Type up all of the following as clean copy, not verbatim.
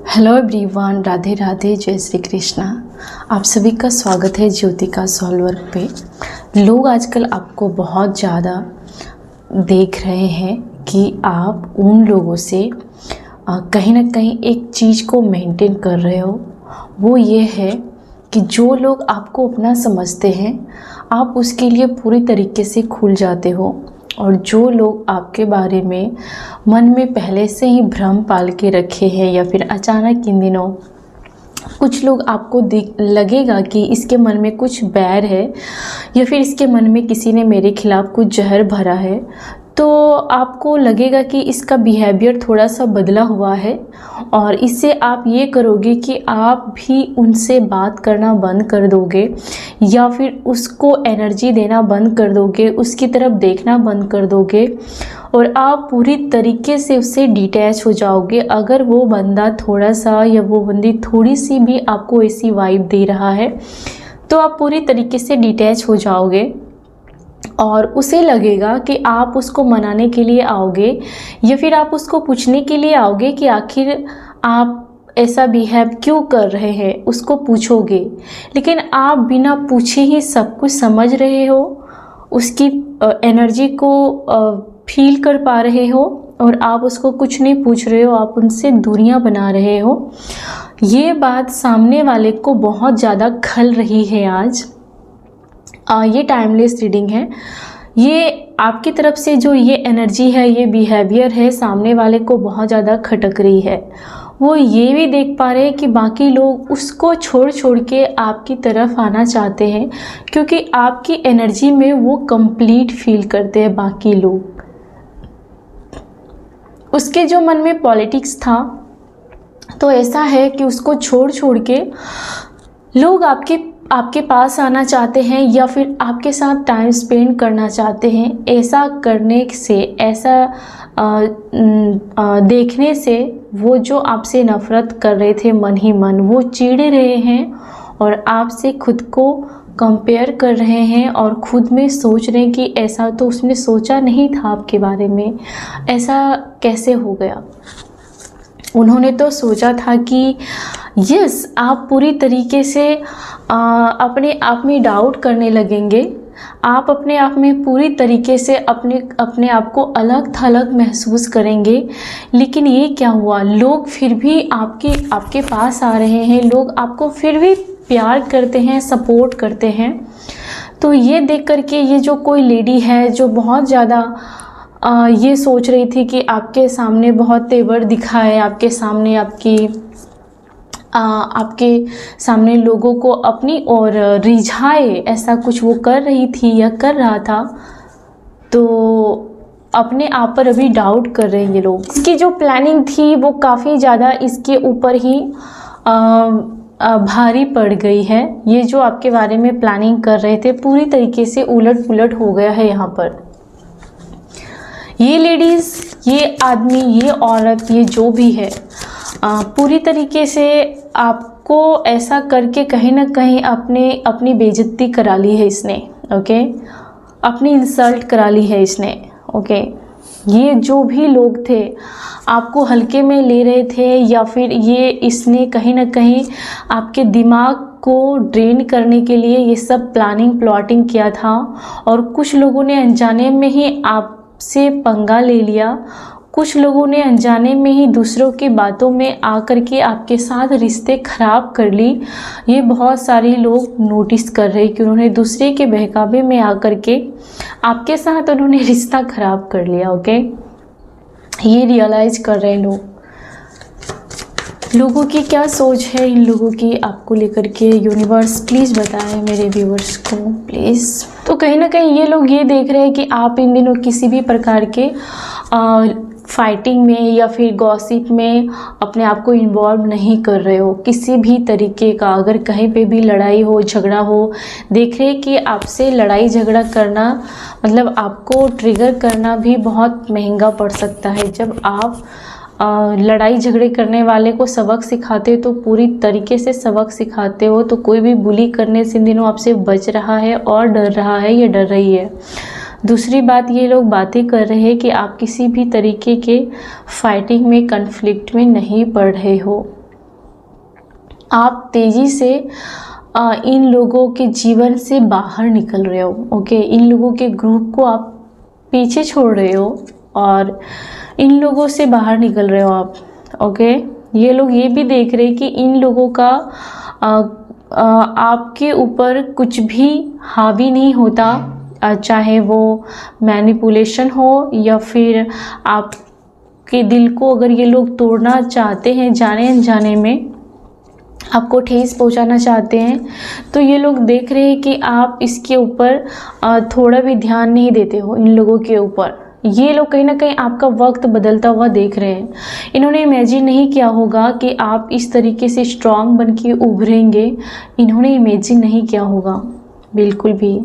Hello everyone, Radhe Radhe, जय श्री कृष्णा। आप सभी का स्वागत है ज्योतिका सॉल्वर पे। लोग आजकल आपको बहुत ज़्यादा देख रहे हैं कि आप उन लोगों से कहीं ना कहीं एक चीज़ को मेंटेन कर रहे हो। वो ये है कि जो लोग आपको अपना समझते हैं आप उसके लिए पूरी तरीके से खुल जाते हो, और जो लोग आपके बारे में मन में पहले से ही भ्रम पाल के रखे हैं या फिर अचानक इन दिनों कुछ लोग आपको लगेगा कि इसके मन में कुछ बैर है या फिर इसके मन में किसी ने मेरे खिलाफ़ कुछ जहर भरा है, तो आपको लगेगा कि इसका बिहेवियर थोड़ा सा बदला हुआ है। और इससे आप ये करोगे कि आप भी उनसे बात करना बंद कर दोगे या फिर उसको एनर्जी देना बंद कर दोगे, उसकी तरफ देखना बंद कर दोगे और आप पूरी तरीके से उससे डिटैच हो जाओगे। अगर वो बंदा थोड़ा सा या वो बंदी थोड़ी सी भी आपको ऐसी वाइब दे रहा है तो आप पूरी तरीके से डिटैच हो जाओगे और उसे लगेगा कि आप उसको मनाने के लिए आओगे या फिर आप उसको पूछने के लिए आओगे कि आखिर आप ऐसा बिहेव क्यों कर रहे हैं, उसको पूछोगे। लेकिन आप बिना पूछे ही सब कुछ समझ रहे हो, उसकी एनर्जी को फील कर पा रहे हो और आप उसको कुछ नहीं पूछ रहे हो, आप उनसे दूरियां बना रहे हो। ये बात सामने वाले को बहुत ज़्यादा खल रही है आज। ये टाइमलेस रीडिंग है। ये आपकी तरफ से जो ये एनर्जी है, ये बिहेवियर है, सामने वाले को बहुत ज़्यादा खटक रही है। वो ये भी देख पा रहे हैं कि बाकी लोग उसको छोड़ के आपकी तरफ आना चाहते हैं, क्योंकि आपकी एनर्जी में वो कंप्लीट फील करते हैं बाकी लोग। उसके जो मन में पॉलिटिक्स था, तो ऐसा है कि उसको छोड़ के लोग आपके पास आना चाहते हैं या फिर आपके साथ टाइम स्पेंड करना चाहते हैं। ऐसा करने से, ऐसा देखने से वो जो आपसे नफ़रत कर रहे थे मन ही मन, वो चिढ़ रहे हैं और आपसे खुद को कंपेयर कर रहे हैं और खुद में सोच रहे हैं कि ऐसा तो उसने सोचा नहीं था आपके बारे में, ऐसा कैसे हो गया। उन्होंने तो सोचा था कि यस, आप पूरी तरीके से अपने आप में डाउट करने लगेंगे, आप अपने आप में पूरी तरीके से अपने आप को अलग थलग महसूस करेंगे। लेकिन ये क्या हुआ, लोग फिर भी आपके पास आ रहे हैं, लोग आपको फिर भी प्यार करते हैं, सपोर्ट करते हैं। तो ये देख करके ये जो कोई लेडी है जो बहुत ज़्यादा ये सोच रही थी कि आपके सामने बहुत तेवर दिखाए, आपके सामने लोगों को अपनी ओर रिझाए, ऐसा कुछ वो कर रही थी या कर रहा था, तो अपने आप पर अभी डाउट कर रहे हैं ये लोग। इसकी जो प्लानिंग थी वो काफ़ी ज़्यादा इसके ऊपर ही भारी पड़ गई है। ये जो आपके बारे में प्लानिंग कर रहे थे पूरी तरीके से उलट पुलट हो गया है। यहाँ पर ये लेडीज़, ये आदमी, ये औरत, ये जो भी है, पूरी तरीके से आपको ऐसा करके कहीं ना कहीं अपनी बेइज्जती करा ली है इसने। ओके, अपनी इंसल्ट करा ली है इसने। ओके, ये जो भी लोग थे आपको हल्के में ले रहे थे या फिर इसने कहीं ना कहीं आपके दिमाग को ड्रेन करने के लिए ये सब प्लाटिंग किया था। और कुछ लोगों ने अनजाने में ही आपसे पंगा ले लिया, कुछ लोगों ने अनजाने में ही दूसरों की बातों में आकर के आपके साथ रिश्ते खराब कर ली। ये बहुत सारे लोग नोटिस कर रहे हैं कि उन्होंने दूसरे के बहकावे में आकर के आपके साथ उन्होंने रिश्ता खराब कर लिया। ओके, ये रियलाइज कर रहे हैं लोगों की क्या सोच है इन लोगों की आपको लेकर के। यूनिवर्स प्लीज़ बताएं मेरे व्यूवर्स को प्लीज़। तो कहीं ना कहीं ये लोग ये देख रहे हैं कि आप इन दिनों किसी भी प्रकार के फाइटिंग में या फिर गॉसिप में अपने आप को इन्वॉल्व नहीं कर रहे हो किसी भी तरीके का। अगर कहीं पे भी लड़ाई हो, झगड़ा हो, देख रहे कि आपसे लड़ाई झगड़ा करना मतलब आपको ट्रिगर करना भी बहुत महंगा पड़ सकता है। जब आप लड़ाई झगड़े करने वाले को सबक सिखाते हो तो पूरी तरीके से सबक सिखाते हो। तो कोई भी बुली करने से इन दिनों आपसे बच रहा है और डर रहा है या डर रही है। दूसरी बात, ये लोग बातें कर रहे हैं कि आप किसी भी तरीके के फाइटिंग में, कन्फ्लिक्ट में नहीं पड़ रहे हो। आप तेज़ी से इन लोगों के जीवन से बाहर निकल रहे हो। ओके, इन लोगों के ग्रुप को आप पीछे छोड़ रहे हो और इन लोगों से बाहर निकल रहे हो आप। ओके, ये लोग ये भी देख रहे हैं कि इन लोगों का आपके ऊपर कुछ भी हावी नहीं होता, चाहे वो मैनिपुलेशन हो या फिर आपके दिल को अगर ये लोग तोड़ना चाहते हैं, जाने अनजाने में आपको ठेस पहुंचाना चाहते हैं, तो ये लोग देख रहे हैं कि आप इसके ऊपर थोड़ा भी ध्यान नहीं देते हो इन लोगों के ऊपर। ये लोग कहीं ना कहीं आपका वक्त बदलता हुआ देख रहे हैं। इन्होंने इमेजिन नहीं किया होगा कि आप इस तरीके से स्ट्रांग बन के उभरेंगे। इन्होंने इमेजिन नहीं किया होगा बिल्कुल भी।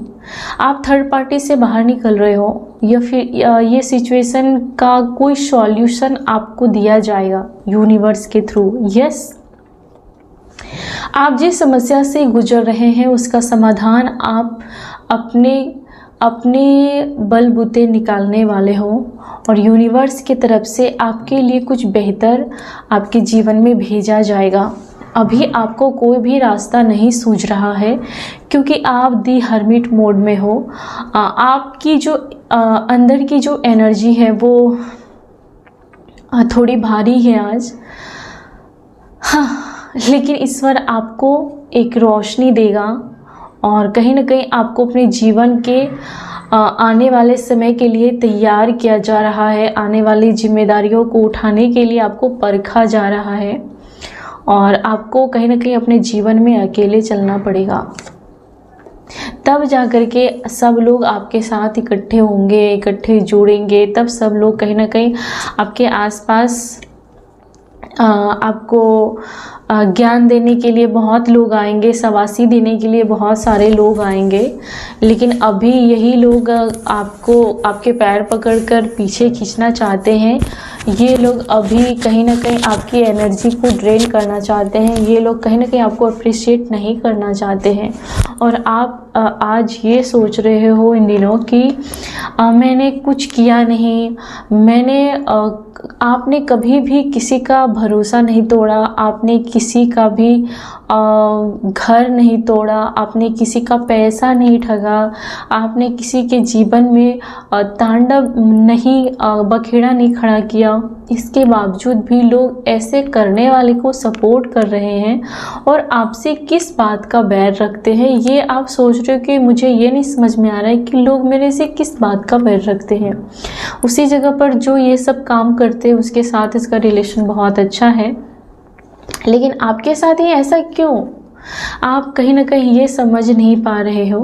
आप थर्ड पार्टी से बाहर निकल रहे हो या फिर ये सिचुएशन का कोई सॉल्यूशन आपको दिया जाएगा यूनिवर्स के थ्रू। यस, आप जिस समस्या से गुजर रहे हैं उसका समाधान आप अपने बलबूते निकालने वाले हो और यूनिवर्स की तरफ से आपके लिए कुछ बेहतर आपके जीवन में भेजा जाएगा। अभी आपको कोई भी रास्ता नहीं सूझ रहा है क्योंकि आप दी हर्मिट मोड में हो। आपकी जो अंदर की जो एनर्जी है वो थोड़ी भारी है आज। हाँ, लेकिन ईश्वर आपको एक रोशनी देगा और कहीं ना कहीं आपको अपने जीवन के आने वाले समय के लिए तैयार किया जा रहा है। आने वाली जिम्मेदारियों को उठाने के लिए आपको परखा जा रहा है और आपको कहीं ना कहीं अपने जीवन में अकेले चलना पड़ेगा। तब जा कर के सब लोग आपके साथ इकट्ठे होंगे, इकट्ठे जुड़ेंगे। तब सब लोग कहीं ना कहीं आपके आसपास आपको ज्ञान देने के लिए बहुत लोग आएंगे, शाबाशी देने के लिए बहुत सारे लोग आएंगे। लेकिन अभी यही लोग आपको आपके पैर पकड़कर पीछे खींचना चाहते हैं। ये लोग अभी कहीं ना कहीं आपकी एनर्जी को ड्रेन करना चाहते हैं। ये लोग कहीं ना कहीं आपको अप्रिशिएट नहीं करना चाहते हैं और आप आज ये सोच रहे हो इन दिनों कि मैंने कुछ किया नहीं, आपने कभी भी किसी का भरोसा नहीं तोड़ा, आपने किसी का भी घर नहीं तोड़ा, आपने किसी का पैसा नहीं ठगा, आपने किसी के जीवन में तांडव नहीं बखेड़ा नहीं खड़ा किया। इसके बावजूद भी लोग ऐसे करने वाले को सपोर्ट कर रहे हैं और आपसे किस बात का बैर रखते हैं। ये आप सोच रहे हो कि मुझे ये नहीं समझ में आ रहा है कि लोग मेरे से किस बात का बैर रखते हैं। उसी जगह पर जो ये सब काम करते हैं उसके साथ इसका रिलेशन बहुत अच्छा है, लेकिन आपके साथ ही ऐसा क्यों? आप कहीं ना कहीं ये समझ नहीं पा रहे हो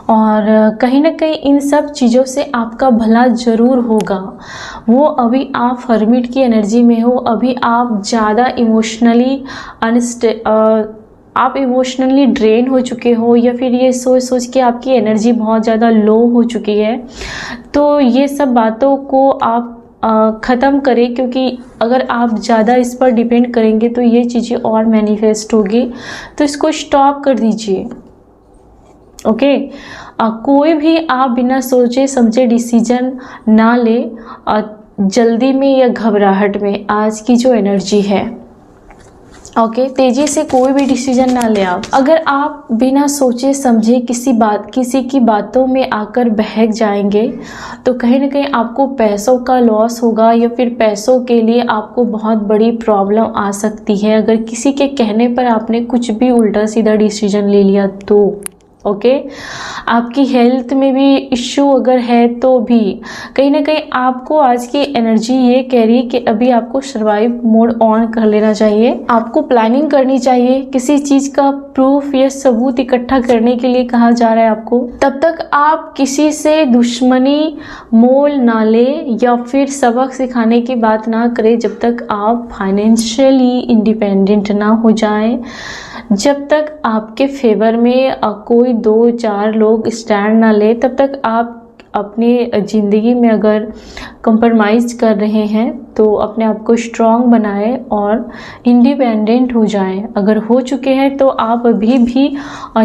और कहीं ना कहीं इन सब चीज़ों से आपका भला ज़रूर होगा। वो अभी आप हर्मिट की एनर्जी में हो, अभी आप ज़्यादा आप इमोशनली ड्रेन हो चुके हो या फिर ये सोच सोच के आपकी एनर्जी बहुत ज़्यादा लो हो चुकी है। तो ये सब बातों को आप ख़त्म करें, क्योंकि अगर आप ज़्यादा इस पर डिपेंड करेंगे तो ये चीज़ें और मैनिफेस्ट होगी। तो इसको स्टॉप कर दीजिए। ओके, कोई भी आप बिना सोचे समझे डिसीजन ना ले जल्दी में या घबराहट में। आज की जो एनर्जी है, ओके, तेज़ी से कोई भी डिसीजन ना ले आप। अगर आप बिना सोचे समझे किसी की बातों में आकर बहक जाएंगे तो कहीं ना कहीं आपको पैसों का लॉस होगा या फिर पैसों के लिए आपको बहुत बड़ी प्रॉब्लम आ सकती है। अगर किसी के कहने पर आपने कुछ भी उल्टा सीधा डिसीजन ले लिया तो ओके, आपकी हेल्थ में भी इश्यू अगर है तो भी कहीं ना कहीं आपको आज की एनर्जी ये कह रही है कि अभी आपको सर्वाइव मोड ऑन कर लेना चाहिए। आपको प्लानिंग करनी चाहिए। किसी चीज़ का प्रूफ या सबूत इकट्ठा करने के लिए कहा जा रहा है आपको। तब तक आप किसी से दुश्मनी मोल ना ले या फिर सबक सिखाने की बात ना करें जब तक आप फाइनेंशियली इंडिपेंडेंट ना हो जाएं, जब तक आपके फेवर में कोई 2-4 लोग स्टैंड ना ले, तब तक आप अपनी ज़िंदगी में अगर कंप्रोमाइज़ कर रहे हैं तो अपने आप को स्ट्रॉन्ग बनाएं और इंडिपेंडेंट हो जाएं। अगर हो चुके हैं तो आप अभी भी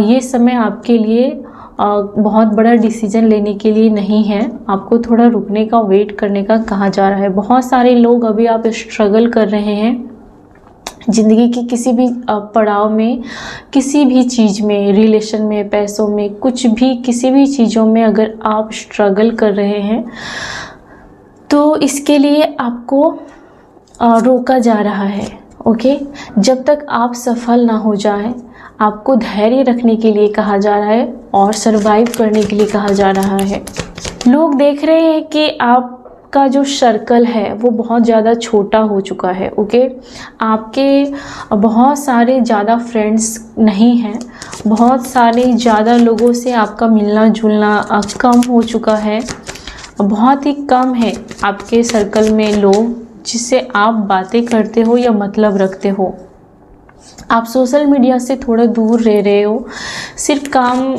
ये समय आपके लिए बहुत बड़ा डिसीजन लेने के लिए नहीं है। आपको थोड़ा रुकने का, वेट करने का कहा जा रहा है। बहुत सारे लोग अभी आप स्ट्रगल कर रहे हैं ज़िंदगी की किसी भी पड़ाव में, किसी भी चीज़ में, रिलेशन में, पैसों में, कुछ भी, किसी भी चीज़ों में अगर आप स्ट्रगल कर रहे हैं तो इसके लिए आपको रोका जा रहा है। ओके, जब तक आप सफल ना हो जाएं, आपको धैर्य रखने के लिए कहा जा रहा है और सरवाइव करने के लिए कहा जा रहा है। लोग देख रहे हैं कि आपका जो सर्कल है वो बहुत ज़्यादा छोटा हो चुका है। ओके, आपके बहुत सारे ज़्यादा फ्रेंड्स नहीं हैं, बहुत सारे ज़्यादा लोगों से आपका मिलना जुलना कम हो चुका है। बहुत ही कम है आपके सर्कल में लोग जिससे आप बातें करते हो या मतलब रखते हो। आप सोशल मीडिया से थोड़ा दूर रह रहे हो, सिर्फ काम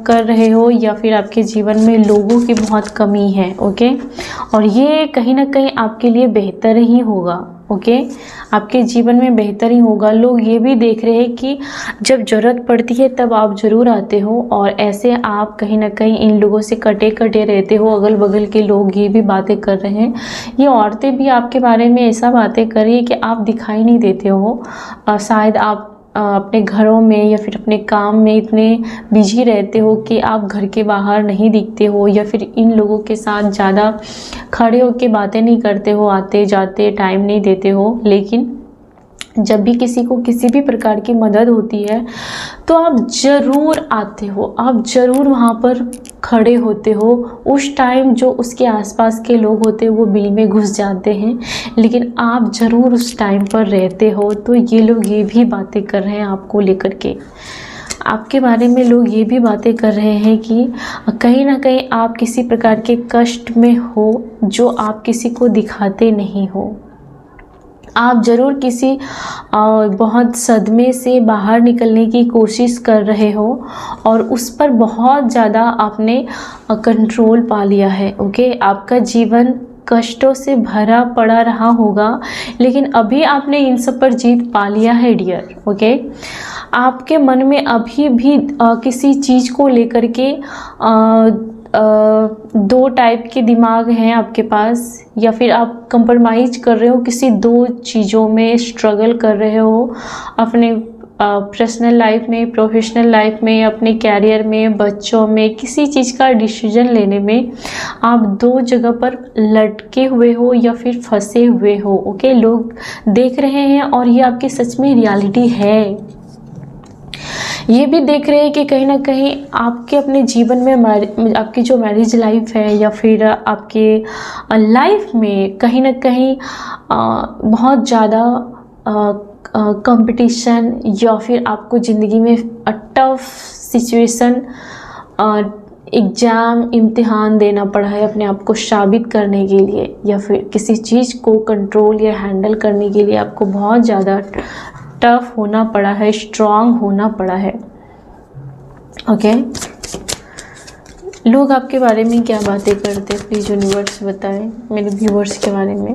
कर रहे हो, या फिर आपके जीवन में लोगों की बहुत कमी है। ओके, और ये कहीं ना कहीं आपके लिए बेहतर ही होगा। ओके, आपके जीवन में बेहतर ही होगा। लोग ये भी देख रहे हैं कि जब ज़रूरत पड़ती है तब आप ज़रूर आते हो, और ऐसे आप कहीं ना कहीं इन लोगों से कटे कटे रहते हो। अगल बगल के लोग ये भी बातें कर रहे हैं, ये औरतें भी आपके बारे में ऐसा बातें कर रही है कि आप दिखाई नहीं देते हो। शायद आप अपने घरों में या फिर अपने काम में इतने बिजी रहते हो कि आप घर के बाहर नहीं दिखते हो, या फिर इन लोगों के साथ ज़्यादा खड़े होकर बातें नहीं करते हो, आते जाते टाइम नहीं देते हो। लेकिन जब भी किसी को किसी भी प्रकार की मदद होती है तो आप ज़रूर आते हो, आप ज़रूर वहाँ पर खड़े होते हो। उस टाइम जो उसके आसपास के लोग होते हैं वो बिल में घुस जाते हैं, लेकिन आप ज़रूर उस टाइम पर रहते हो। तो ये लोग ये भी बातें कर रहे हैं आपको लेकर के, आपके बारे में लोग ये भी बातें कर रहे हैं कि कहीं ना कहीं आप किसी प्रकार के कष्ट में हो जो आप किसी को दिखाते नहीं हो। आप ज़रूर किसी बहुत सदमे से बाहर निकलने की कोशिश कर रहे हो और उस पर बहुत ज़्यादा आपने कंट्रोल पा लिया है। ओके, आपका जीवन कष्टों से भरा पड़ा रहा होगा, लेकिन अभी आपने इन सब पर जीत पा लिया है डियर। ओके, आपके मन में अभी भी किसी चीज़ को लेकर के दो टाइप के दिमाग हैं आपके पास, या फिर आप कंप्रोमाइज़ कर रहे हो, किसी दो चीज़ों में स्ट्रगल कर रहे हो, अपने पर्सनल लाइफ में, प्रोफेशनल लाइफ में, अपने कैरियर में, बच्चों में, किसी चीज़ का डिसीजन लेने में आप दो जगह पर लटके हुए हो या फिर फंसे हुए हो। ओके, लोग देख रहे हैं और ये आपकी सच में रियलिटी है। ये भी देख रहे हैं कि कहीं ना कहीं आपके अपने जीवन में आपकी जो मैरिज लाइफ है या फिर आपके लाइफ में कहीं ना कहीं बहुत ज़्यादा कंपटीशन, या फिर आपको ज़िंदगी में टफ सिचुएशन, एग्ज़ाम, इम्तिहान देना पड़ा है अपने आप को साबित करने के लिए, या फिर किसी चीज़ को कंट्रोल या हैंडल करने के लिए आपको बहुत ज़्यादा टफ होना पड़ा है, स्ट्रांग होना पड़ा है। ओके, लोग आपके बारे में क्या बातें करते हैं, प्लीज़ यूनिवर्स बताएं मेरे व्यूवर्स के बारे में।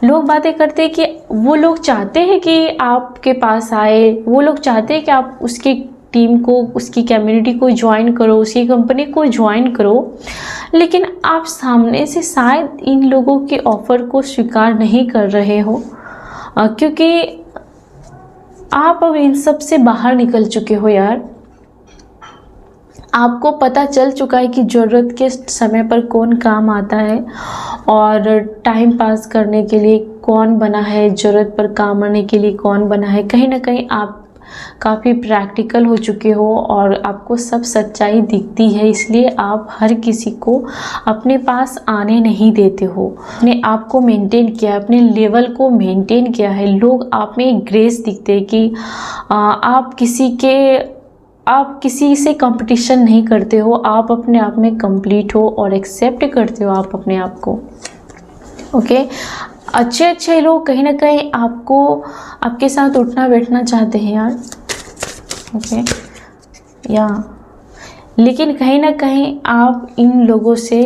लोग बातें करते हैं कि वो लोग चाहते हैं कि आपके पास आए, वो लोग चाहते हैं कि आप उसकी टीम को, उसकी कम्युनिटी को ज्वाइन करो, उसकी कंपनी को ज्वाइन करो, लेकिन आप सामने से शायद इन लोगों के ऑफ़र को स्वीकार नहीं कर रहे हो, क्योंकि आप अब इन सब से बाहर निकल चुके हो यार। आपको पता चल चुका है कि ज़रूरत के समय पर कौन काम आता है और टाइम पास करने के लिए कौन बना है, ज़रूरत पर काम आने के लिए कौन बना है। कहीं ना कहीं आप काफ़ी प्रैक्टिकल हो चुके हो और आपको सब सच्चाई दिखती है, इसलिए आप हर किसी को अपने पास आने नहीं देते हो। अपने आप को मेंटेन किया, अपने लेवल को मेंटेन किया है। लोग आप में एक ग्रेस दिखते हैं कि आप किसी से कंपटीशन नहीं करते हो, आप अपने आप में कंप्लीट हो और एक्सेप्ट करते हो आप अपने आप को। ओके, अच्छे लोग कहीं ना कहीं आपके साथ उठना बैठना चाहते हैं यार। ओके, लेकिन कहीं ना कहीं आप इन लोगों से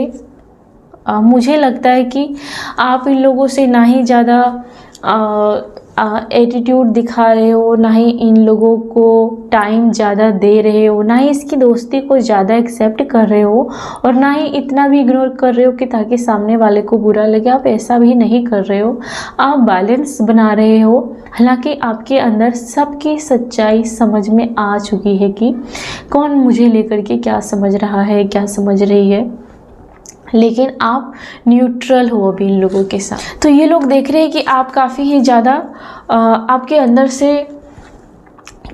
मुझे लगता है कि आप इन लोगों से ना ही ज़्यादा एटीट्यूड दिखा रहे हो, ना ही इन लोगों को टाइम ज़्यादा दे रहे हो, ना ही इसकी दोस्ती को ज़्यादा एक्सेप्ट कर रहे हो, और ना ही इतना भी इग्नोर कर रहे हो कि ताकि सामने वाले को बुरा लगे। आप ऐसा भी नहीं कर रहे हो, आप बैलेंस बना रहे हो। हालांकि आपके अंदर सबकी सच्चाई समझ में आ चुकी है कि कौन मुझे लेकर के क्या समझ रहा है, क्या समझ रही है, लेकिन आप न्यूट्रल हो अभी इन लोगों के साथ। तो ये लोग देख रहे हैं कि आप काफ़ी ही ज़्यादा आपके अंदर से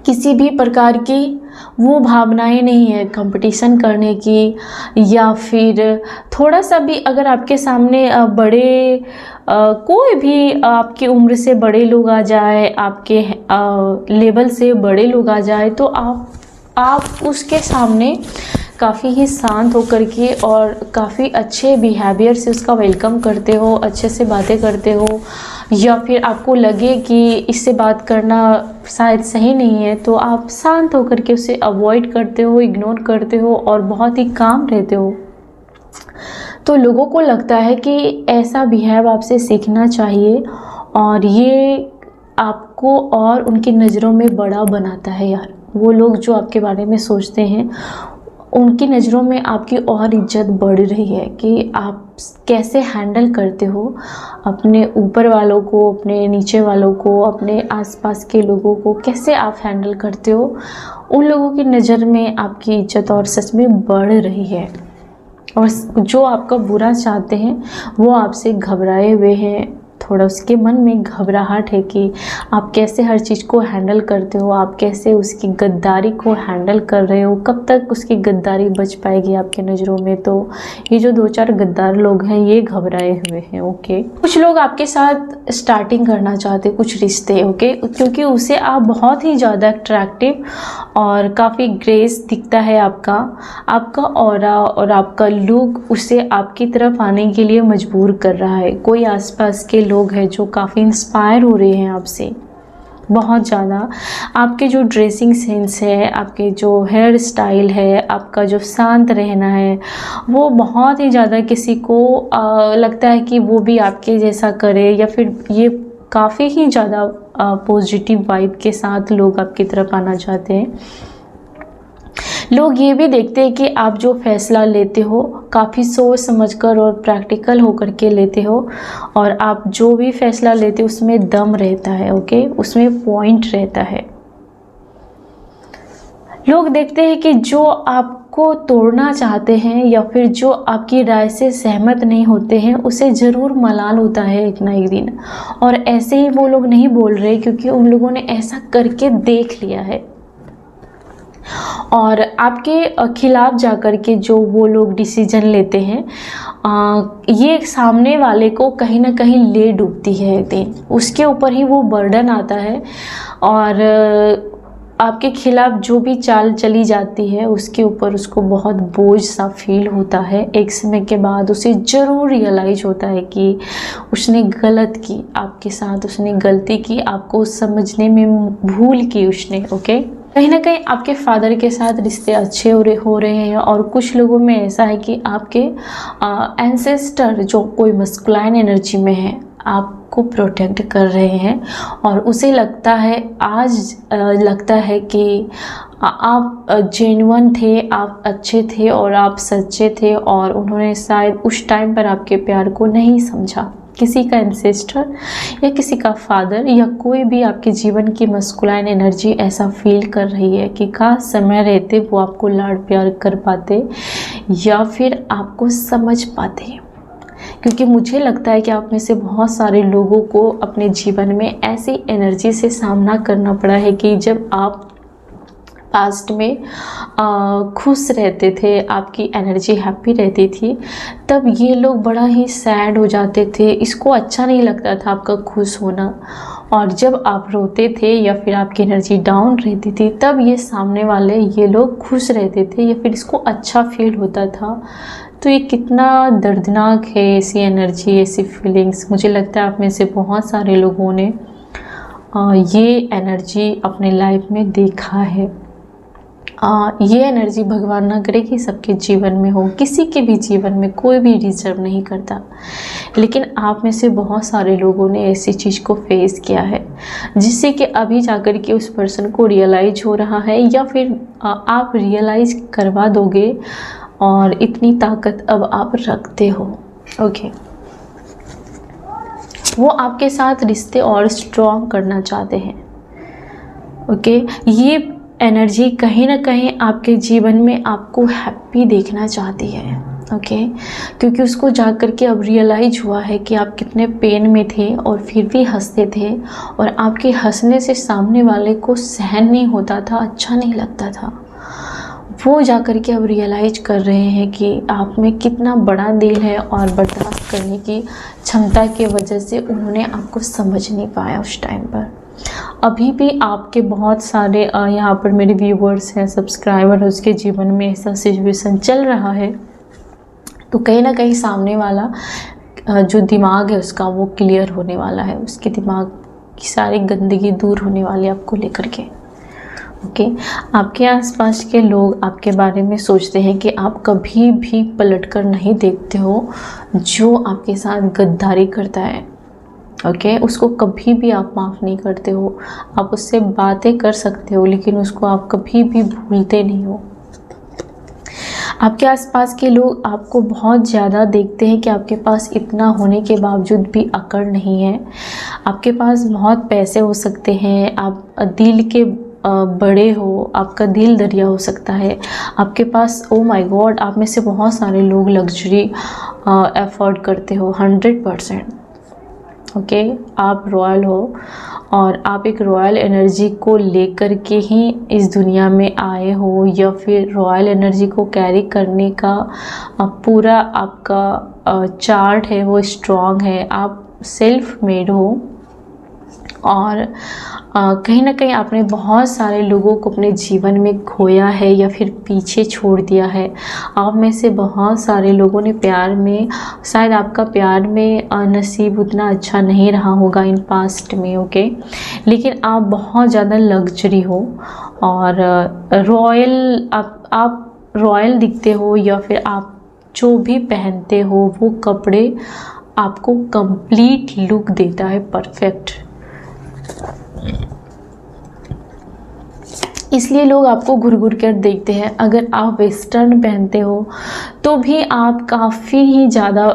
किसी भी प्रकार की वो भावनाएं नहीं है कंपटीशन करने की, या फिर थोड़ा सा भी अगर आपके सामने बड़े कोई भी आपकी उम्र से बड़े लोग आ जाए, आपके लेवल से बड़े लोग आ जाए, तो आप उसके सामने काफ़ी ही शांत होकर के और काफ़ी अच्छे बिहेवियर से उसका वेलकम करते हो, अच्छे से बातें करते हो, या फिर आपको लगे कि इससे बात करना शायद सही नहीं है तो आप शांत होकर के उसे अवॉइड करते हो, इग्नोर करते हो और बहुत ही काम रहते हो। तो लोगों को लगता है कि ऐसा बिहेव आपसे सीखना चाहिए, और ये आपको और उनकी नज़रों में बड़ा बनाता है यार। वो लोग जो आपके बारे में सोचते हैं, उनकी नज़रों में आपकी और इज्जत बढ़ रही है कि आप कैसे हैंडल करते हो अपने ऊपर वालों को, अपने नीचे वालों को, अपने आसपास के लोगों को, कैसे आप हैंडल करते हो। उन लोगों की नज़र में आपकी इज्जत और सच में बढ़ रही है, और जो आपका बुरा चाहते हैं वो आपसे घबराए हुए हैं। थोड़ा उसके मन में घबराहट है कि आप कैसे हर चीज़ को हैंडल करते हो, आप कैसे उसकी गद्दारी को हैंडल कर रहे हो, कब तक उसकी गद्दारी बच पाएगी आपके नज़रों में। तो ये जो 2-4 गद्दार लोग हैं ये घबराए हुए हैं। ओके, कुछ लोग आपके साथ स्टार्टिंग करना चाहते हैं कुछ रिश्ते, ओके, क्योंकि उसे आप बहुत ही ज़्यादा अट्रैक्टिव और काफ़ी ग्रेस दिखता है आपका ऑरा और आपका लुक उसे आपकी तरफ आने के लिए मजबूर कर रहा है। कोई आसपास के लोग हैं जो काफ़ी इंस्पायर हो रहे हैं आपसे बहुत ज़्यादा। आपके जो ड्रेसिंग सेंस है, आपके जो हेयर स्टाइल है, आपका जो शांत रहना है, वो बहुत ही ज़्यादा किसी को लगता है कि वो भी आपके जैसा करे, या फिर ये काफ़ी ही ज़्यादा पॉजिटिव वाइब के साथ लोग आपकी तरफ आना चाहते हैं। लोग ये भी देखते हैं कि आप जो फैसला लेते हो काफ़ी सोच समझकर और प्रैक्टिकल होकर के लेते हो, और आप जो भी फैसला लेते हो उसमें दम रहता है, ओके, उसमें पॉइंट रहता है। लोग देखते हैं कि जो आपको तोड़ना चाहते हैं या फिर जो आपकी राय से सहमत नहीं होते हैं उसे ज़रूर मलाल होता है एक ना एक दिन, और ऐसे ही वो लोग नहीं बोल रहे क्योंकि उन लोगों ने ऐसा करके देख लिया है। और आपके खिलाफ जाकर के जो वो लोग डिसीजन लेते हैं, ये सामने वाले को कहीं ना कहीं ले डूबती है एक दिन, उसके ऊपर ही वो बर्डन आता है, और आपके खिलाफ जो भी चाल चली जाती है उसके ऊपर उसको बहुत बोझ सा फील होता है। एक समय के बाद उसे ज़रूर रियलाइज होता है कि उसने गलत की, आपके साथ उसने गलती की, आपको समझने में भूल की उसने, ओके। कहीं ना कहीं आपके फादर के साथ रिश्ते अच्छे हो रहे हैं, और कुछ लोगों में ऐसा है कि आपके एंसेस्टर जो कोई मस्कुलाइन एनर्जी में है आपको प्रोटेक्ट कर रहे हैं, और उसे लगता है लगता है कि आप जेन्युइन थे, आप अच्छे थे और आप सच्चे थे, और उन्होंने शायद उस टाइम पर आपके प्यार को नहीं समझा। किसी का एंसेस्टर या किसी का फादर या कोई भी आपके जीवन की मस्कुलाइन एनर्जी ऐसा फील कर रही है कि काश समय रहते वो आपको लाड प्यार कर पाते या फिर आपको समझ पाते। क्योंकि मुझे लगता है कि आप में से बहुत सारे लोगों को अपने जीवन में ऐसी एनर्जी से सामना करना पड़ा है कि जब आप पास्ट में खुश रहते थे, आपकी एनर्जी हैप्पी रहती थी, तब ये लोग बड़ा ही सैड हो जाते थे, इसको अच्छा नहीं लगता था आपका खुश होना। और जब आप रोते थे या फिर आपकी एनर्जी डाउन रहती थी तब ये सामने वाले ये लोग खुश रहते थे या फिर इसको अच्छा फील होता था। तो ये कितना दर्दनाक है ऐसी एनर्जी, ऐसी फीलिंग्स। मुझे लगता है आप में से बहुत सारे लोगों ने ये एनर्जी अपने लाइफ में देखा है। ये एनर्जी भगवान ना करे कि सबके जीवन में हो, किसी के भी जीवन में कोई भी डिजर्व नहीं करता, लेकिन आप में से बहुत सारे लोगों ने ऐसी चीज़ को फेस किया है जिससे कि अभी जाकर के उस पर्सन को रियलाइज हो रहा है, या फिर आप रियलाइज करवा दोगे और इतनी ताकत अब आप रखते हो। ओके, वो आपके साथ रिश्ते और स्ट्रॉन्ग करना चाहते हैं। ओके, ये एनर्जी कहीं ना कहीं आपके जीवन में आपको हैप्पी देखना चाहती है। ओके, क्योंकि उसको जाकर के अब रियलाइज हुआ है कि आप कितने पेन में थे और फिर भी हंसते थे, और आपके हंसने से सामने वाले को सहन नहीं होता था, अच्छा नहीं लगता था। वो जाकर के अब रियलाइज कर रहे हैं कि आप में कितना बड़ा दिल है, और बर्दाश्त करने की क्षमता की वजह से उन्होंने आपको समझ नहीं पाया उस टाइम पर। अभी भी आपके बहुत सारे यहाँ पर मेरे व्यूवर्स हैं, सब्सक्राइबर, उसके जीवन में ऐसा सिचुएशन चल रहा है, तो कहीं ना कहीं सामने वाला जो दिमाग है उसका वो क्लियर होने वाला है, उसके दिमाग की सारी गंदगी दूर होने वाली है आपको लेकर के। ओके, आपके आसपास के लोग आपके बारे में सोचते हैं कि आप कभी भी पलटकर नहीं देखते हो, जो आपके साथ गद्दारी करता है ओके, उसको कभी भी आप माफ़ नहीं करते हो। आप उससे बातें कर सकते हो लेकिन उसको आप कभी भी भूलते नहीं हो। आपके आसपास के लोग आपको बहुत ज़्यादा देखते हैं कि आपके पास इतना होने के बावजूद भी अकड़ नहीं है। आपके पास बहुत पैसे हो सकते हैं, आप दिल के बड़े हो, आपका दिल दरिया हो सकता है, आपके पास ओ माय गॉड, आप में से बहुत सारे लोग लग्जरी अफोर्ड करते हो 100%। ओके, आप रॉयल हो और आप एक रॉयल एनर्जी को लेकर के ही इस दुनिया में आए हो, या फिर रॉयल एनर्जी को कैरी करने का पूरा आपका चार्ट है वो स्ट्रॉन्ग है। आप सेल्फ मेड हो, और कहीं ना कहीं आपने बहुत सारे लोगों को अपने जीवन में खोया है या फिर पीछे छोड़ दिया है। आप में से बहुत सारे लोगों ने प्यार में, शायद आपका प्यार में नसीब उतना अच्छा नहीं रहा होगा इन पास्ट में। ओके, लेकिन आप बहुत ज़्यादा लग्जरी हो और रॉयल, आप रॉयल दिखते हो, या फिर आप जो भी पहनते हो वो कपड़े आपको कंप्लीट लुक देता है, परफेक्ट। इसलिए लोग आपको घुर घुर कर देखते हैं। अगर आप वेस्टर्न पहनते हो तो भी आप काफ़ी ही ज़्यादा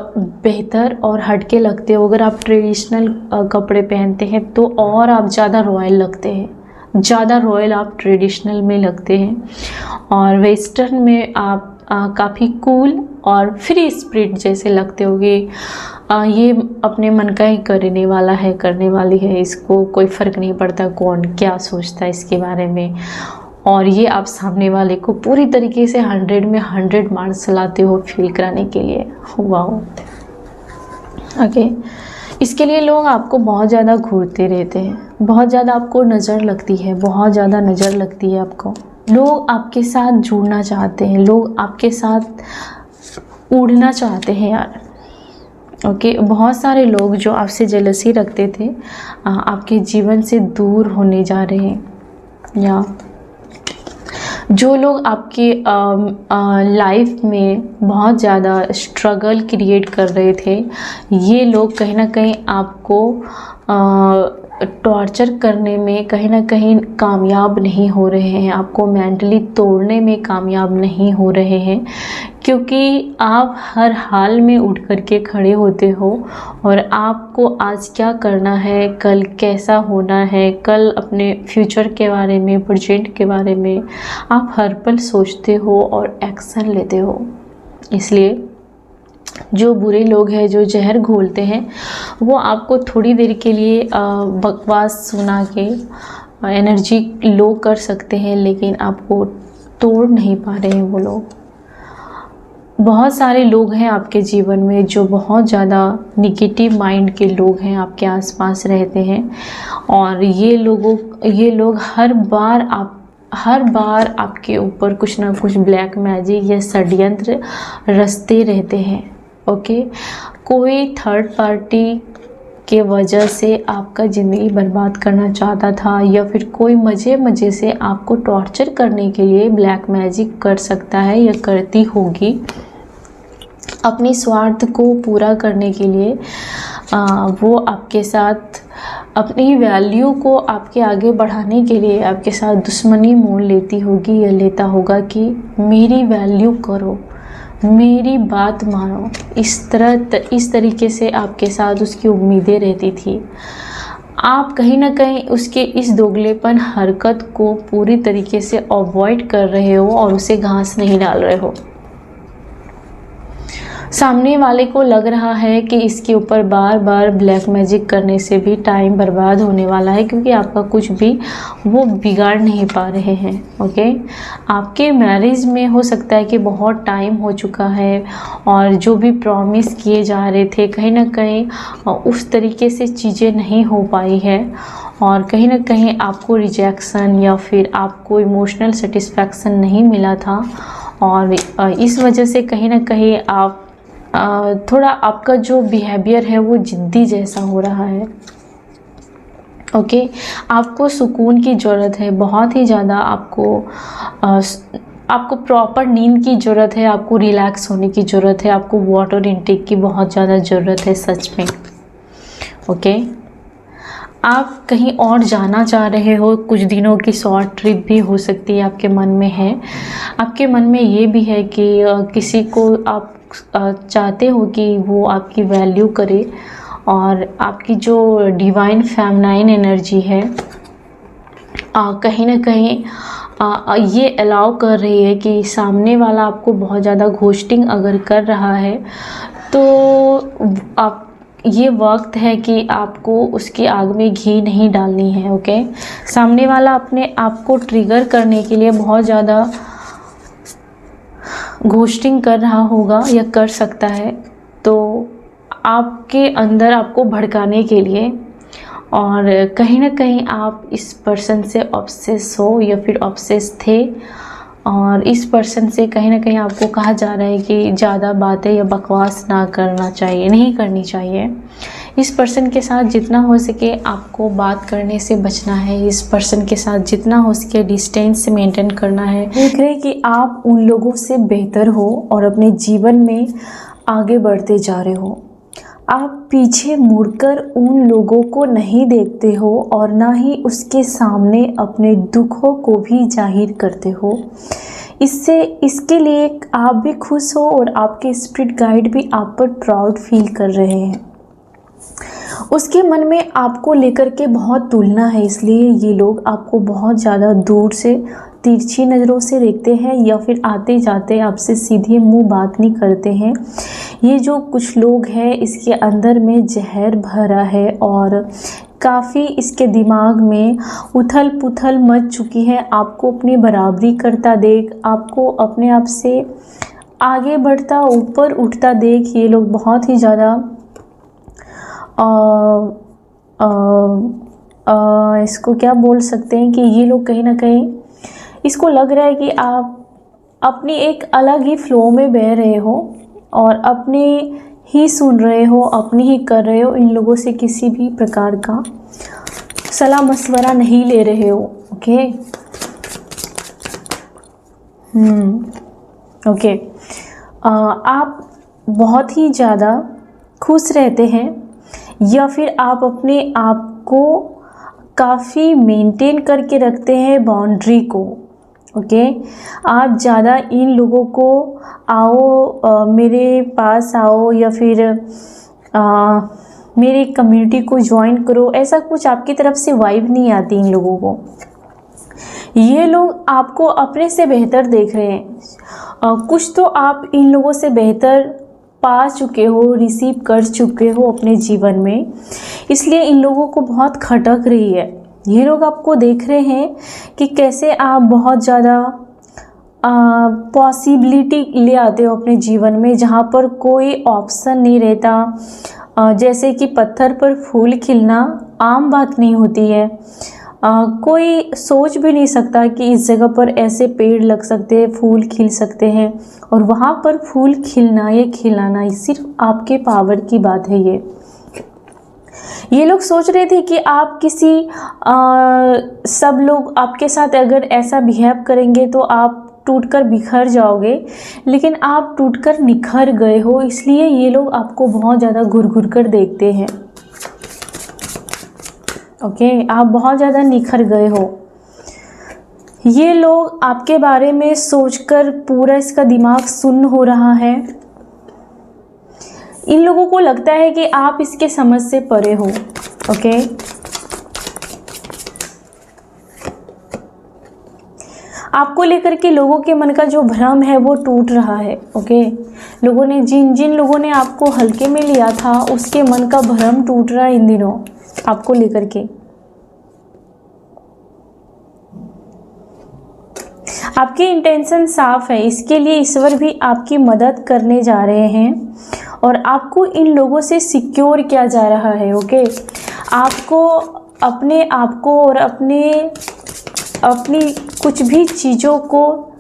बेहतर और हटके लगते हो। अगर आप ट्रेडिशनल कपड़े पहनते हैं तो और आप ज़्यादा रॉयल लगते हैं, ज़्यादा रॉयल आप ट्रेडिशनल में लगते हैं, और वेस्टर्न में आप काफ़ी कूल और फ्री स्पिरिट जैसे लगते होगे। ये अपने मन का ही करने वाला है, करने वाली है, इसको कोई फ़र्क नहीं पड़ता कौन क्या सोचता है इसके बारे में। और ये आप सामने वाले को पूरी तरीके से 100 में 100 मार्क्स लाते हो फील कराने के लिए। वाओ। ओके, इसके लिए लोग आपको बहुत ज़्यादा घूरते रहते हैं, बहुत ज़्यादा आपको नज़र लगती है, बहुत ज़्यादा नज़र लगती है आपको। लोग आपके साथ जुड़ना चाहते हैं, लोग आपके साथ उड़ना चाहते हैं यार। ओके, बहुत सारे लोग जो आपसे जेलसी रखते थे आपके जीवन से दूर होने जा रहे हैं, या जो लोग आपके लाइफ में बहुत ज़्यादा स्ट्रगल क्रिएट कर रहे थे, ये लोग कहीं ना कहीं आपको टॉर्चर करने में कहीं ना कहीं कामयाब नहीं हो रहे हैं, आपको मेंटली तोड़ने में कामयाब नहीं हो रहे हैं, क्योंकि आप हर हाल में उठ कर के खड़े होते हो और आपको आज क्या करना है, कल कैसा होना है, कल अपने फ्यूचर के बारे में, प्रेजेंट के बारे में आप हर पल सोचते हो और एक्शन लेते हो। इसलिए जो बुरे लोग हैं, जो जहर घोलते हैं, वो आपको थोड़ी देर के लिए बकवास सुना के एनर्जी लो कर सकते हैं, लेकिन आपको तोड़ नहीं पा रहे हैं वो लोग। बहुत सारे लोग हैं आपके जीवन में जो बहुत ज़्यादा निगेटिव माइंड के लोग हैं, आपके आसपास रहते हैं, और ये लोग हर बार आपके ऊपर कुछ ना कुछ ब्लैक मैजिक या षड्यंत्र रचते रहते हैं। ओके, कोई थर्ड पार्टी के वजह से आपका ज़िंदगी बर्बाद करना चाहता था, या फिर कोई मज़े से आपको टॉर्चर करने के लिए ब्लैक मैजिक कर सकता है या करती होगी, अपने स्वार्थ को पूरा करने के लिए वो आपके साथ अपनी वैल्यू को आपके आगे बढ़ाने के लिए आपके साथ दुश्मनी मोल लेती होगी या लेता होगा कि मेरी वैल्यू करो, मेरी बात मानो। इस तरीके से आपके साथ उसकी उम्मीदें रहती थी। आप कहीं ना कहीं उसके इस दोगलेपन हरकत को पूरी तरीके से अवॉइड कर रहे हो और उसे घास नहीं डाल रहे हो। सामने वाले को लग रहा है कि इसके ऊपर बार बार ब्लैक मैजिक करने से भी टाइम बर्बाद होने वाला है, क्योंकि आपका कुछ भी वो बिगाड़ नहीं पा रहे हैं। ओके, आपके मैरिज में हो सकता है कि बहुत टाइम हो चुका है और जो भी प्रॉमिस किए जा रहे थे कहीं ना कहीं उस तरीके से चीज़ें नहीं हो पाई है, और कहीं ना कहीं आपको रिजेक्शन या फिर आपको इमोशनल सेटिस्फैक्शन नहीं मिला था, और इस वजह से कहीं ना कहीं आप थोड़ा आपका जो बिहेवियर है वो जिद्दी जैसा हो रहा है। ओके, आपको सुकून की ज़रूरत है, बहुत ही ज़्यादा आपको प्रॉपर नींद की ज़रूरत है, आपको रिलैक्स होने की ज़रूरत है, आपको वाटर इनटेक की बहुत ज़्यादा ज़रूरत है सच में। ओके, आप कहीं और जाना चाह रहे हो, कुछ दिनों की शॉर्ट ट्रिप भी हो सकती है आपके मन में है। आपके मन में ये भी है कि किसी को आप चाहते हो कि वो आपकी वैल्यू करे, और आपकी जो डिवाइन फेमिनाइन एनर्जी है कहीं ना कहीं ये अलाउ कर रही है कि सामने वाला आपको बहुत ज़्यादा घोस्टिंग अगर कर रहा है तो आप ये वक्त है कि आपको उसकी आग में घी नहीं डालनी है। ओके, सामने वाला अपने आप को ट्रिगर करने के लिए बहुत ज़्यादा घोस्टिंग कर रहा होगा या कर सकता है, तो आपके अंदर आपको भड़काने के लिए, और कहीं ना कहीं आप इस पर्सन से ऑब्सेस हो या फिर ऑब्सेस थे, और इस पर्सन से कहीं ना कहीं आपको कहा जा रहा है कि ज़्यादा बातें या बकवास ना करना चाहिए, नहीं करनी चाहिए। इस पर्सन के साथ जितना हो सके आपको बात करने से बचना है, इस पर्सन के साथ जितना हो सके डिस्टेंस मेंटेन करना है। देख रहे हैं कि आप उन लोगों से बेहतर हो और अपने जीवन में आगे बढ़ते जा रहे हो। आप पीछे मुड़कर उन लोगों को नहीं देखते हो और ना ही उसके सामने अपने दुखों को भी जाहिर करते हो। इसके लिए आप भी खुश हो और आपके स्पिरिट गाइड भी आप पर प्राउड फील कर रहे हैं। उसके मन में आपको लेकर के बहुत तुलना है, इसलिए ये लोग आपको बहुत ज़्यादा दूर से तिरछी नज़रों से देखते हैं, या फिर आते जाते आपसे सीधे मुंह बात नहीं करते हैं। ये जो कुछ लोग हैं इसके अंदर में जहर भरा है और काफ़ी इसके दिमाग में उथल पुथल मच चुकी है। आपको अपनी बराबरी करता देख, आपको अपने आप से आगे बढ़ता ऊपर उठता देख ये लोग बहुत ही ज़्यादा इसको क्या बोल सकते हैं कि ये लोग कहीं ना कहीं इसको लग रहा है कि आप अपनी एक अलग ही फ्लो में बह रहे हो और अपने ही सुन रहे हो, अपनी ही कर रहे हो। इन लोगों से किसी भी प्रकार का सलाह मशवरा नहीं ले रहे हो। ओके ओके, आप बहुत ही ज़्यादा खुश रहते हैं, या फिर आप अपने आप को काफ़ी मेंटेन करके रखते हैं बाउंड्री को। ओके, आप ज़्यादा इन लोगों को आओ मेरे पास आओ या फिर मेरी कम्युनिटी को ज्वाइन करो, ऐसा कुछ आपकी तरफ से वाइब नहीं आती इन लोगों को। ये लोग आपको अपने से बेहतर देख रहे हैं। कुछ तो आप इन लोगों से बेहतर पा चुके हो, रिसीव कर चुके हो अपने जीवन में, इसलिए इन लोगों को बहुत खटक रही है। ये लोग आपको देख रहे हैं कि कैसे आप बहुत ज़्यादा पॉसिबिलिटी ले आते हो अपने जीवन में, जहाँ पर कोई ऑप्शन नहीं रहता। जैसे कि पत्थर पर फूल खिलना आम बात नहीं होती है। कोई सोच भी नहीं सकता कि इस जगह पर ऐसे पेड़ लग सकते हैं, फूल खिल सकते हैं, और वहाँ पर फूल खिलना या खिलाना सिर्फ आपके पावर की बात है। ये ये लोग सोच रहे थे कि आप किसी सब लोग आपके साथ अगर ऐसा बिहेव करेंगे तो आप टूटकर बिखर जाओगे, लेकिन आप टूटकर निखर गए हो, इसलिए ये लोग आपको बहुत ज़्यादा घुर घुर कर देखते हैं। ओके, आप बहुत ज़्यादा निखर गए हो। ये लोग आपके बारे में सोचकर पूरा इसका दिमाग सुन्न हो रहा है। इन लोगों को लगता है कि आप इसके समझ से परे हो। ओके, आपको लेकर के लोगों के मन का जो भ्रम है वो टूट रहा है। ओके, लोगों ने जिन लोगों ने आपको हल्के में लिया था उसके मन का भ्रम टूट रहा है इन दिनों आपको लेकर के। आपकी इंटेंशन साफ है, इसके लिए ईश्वर भी आपकी मदद करने जा रहे हैं और आपको इन लोगों से सिक्योर किया जा रहा है। ओके, आपको अपने आप को और अपनी कुछ भी चीज़ों को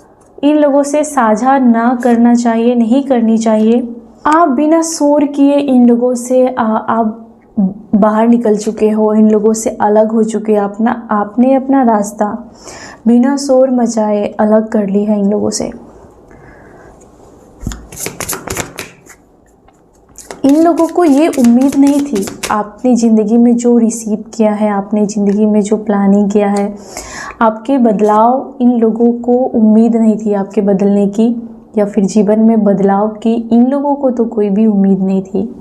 इन लोगों से साझा ना करना चाहिए, नहीं करनी चाहिए। आप बिना शोर किए इन लोगों से आप बाहर निकल चुके हो, इन लोगों से अलग हो चुके हो। आपने अपना रास्ता बिना शोर मचाए अलग कर ली है इन लोगों से। इन लोगों को ये उम्मीद नहीं थी आपने ज़िंदगी में जो रिसीव किया है, आपने ज़िंदगी में जो प्लानिंग किया है, आपके बदलाव, इन लोगों को उम्मीद नहीं थी आपके बदलने की या फिर जीवन में बदलाव की। इन लोगों को तो कोई भी उम्मीद नहीं थी।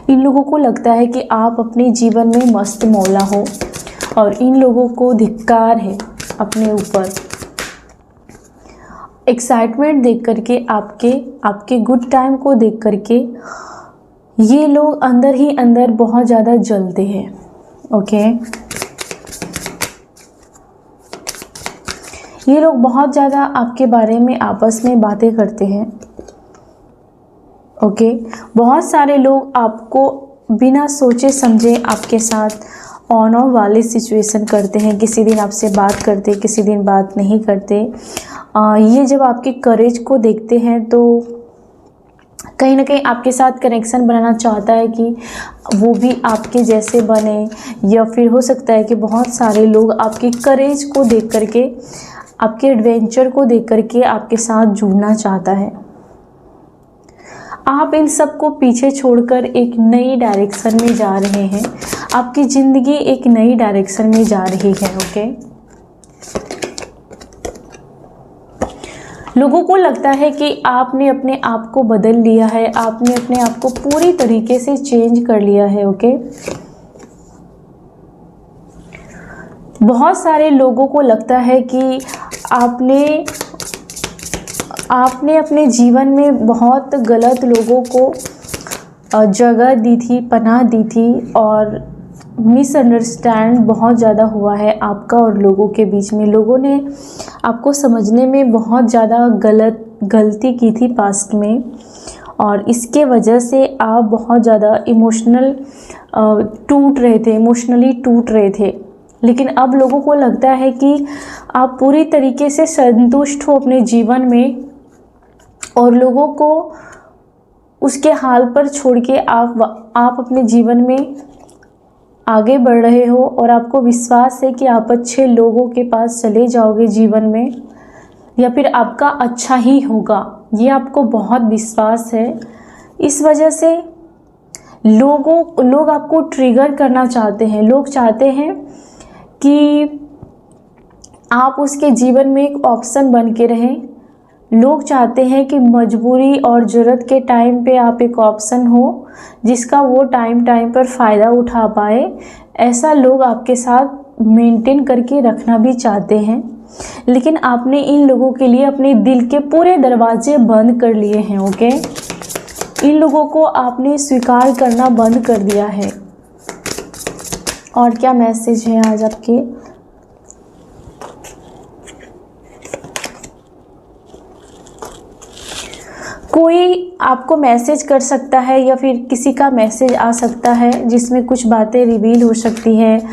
इन लोगों को लगता है कि आप अपने जीवन में मस्त मौला हो और इन लोगों को धिक्कार है अपने ऊपर। एक्साइटमेंट देख करके, आपके गुड टाइम को देख करके ये लोग अंदर ही अंदर बहुत ज़्यादा जलते हैं। ओके, ये लोग बहुत ज़्यादा आपके बारे में आपस में बातें करते हैं। ओके, बहुत सारे लोग आपको बिना सोचे समझे आपके साथ ऑन ऑफ वाले सिचुएशन करते हैं। किसी दिन आपसे बात करते, किसी दिन बात नहीं करते। ये जब आपके करेज को देखते हैं तो कहीं ना कहीं आपके साथ कनेक्शन बनाना चाहता है कि वो भी आपके जैसे बने, या फिर हो सकता है कि बहुत सारे लोग आपके करेज को देख करके, आपके एडवेंचर को देख करके आपके साथ जुड़ना चाहता है। आप इन सब को पीछे छोड़कर एक नई डायरेक्शन में जा रहे हैं। आपकी ज़िंदगी एक नई डायरेक्शन में जा रही है। ओके, लोगों को लगता है कि आपने अपने आप को बदल लिया है, आपने अपने आप को पूरी तरीके से चेंज कर लिया है। ओके, बहुत सारे लोगों को लगता है कि आपने अपने जीवन में बहुत गलत लोगों को जगह दी थी, पनाह दी थी और मिसअंडरस्टैंड बहुत ज़्यादा हुआ है आपका और लोगों के बीच में। लोगों ने आपको समझने में बहुत ज़्यादा गलती की थी पास्ट में और इसके वजह से आप बहुत ज़्यादा इमोशनली टूट रहे थे। लेकिन अब लोगों को लगता है कि आप पूरी तरीके से संतुष्ट हो अपने जीवन में और लोगों को उसके हाल पर छोड़ के आप अपने जीवन में आगे बढ़ रहे हो और आपको विश्वास है कि आप अच्छे लोगों के पास चले जाओगे जीवन में, या फिर आपका अच्छा ही होगा, ये आपको बहुत विश्वास है। इस वजह से लोग आपको ट्रिगर करना चाहते हैं। लोग चाहते हैं कि आप उसके जीवन में एक ऑप्शन बन के रहें। लोग चाहते हैं कि मजबूरी और ज़रूरत के टाइम पे आप एक ऑप्शन हो जिसका वो टाइम पर फ़ायदा उठा पाए। ऐसा लोग आपके साथ मेंटेन करके रखना भी चाहते हैं, लेकिन आपने इन लोगों के लिए अपने दिल के पूरे दरवाजे बंद कर लिए हैं। ओके, इन लोगों को आपने स्वीकार करना बंद कर दिया है। और क्या मैसेज है आज आपके? कोई आपको मैसेज कर सकता है या फिर किसी का मैसेज आ सकता है जिसमें कुछ बातें रिवील हो सकती हैं,